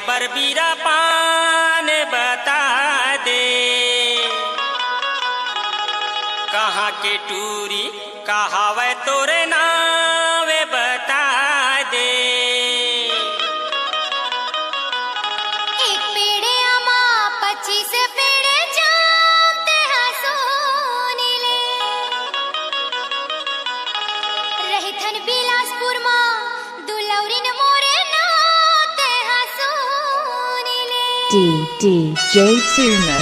बरबीरा पान बता दे कहाँ के टूरी कहावे तोरे नावे बता दे। एक पेड़े आमा 25 पेड़े जामते हसोनी ले रही थन बिलासपुर मा दुलौरी न मोरे नाते हसोनी ले DJ Suma.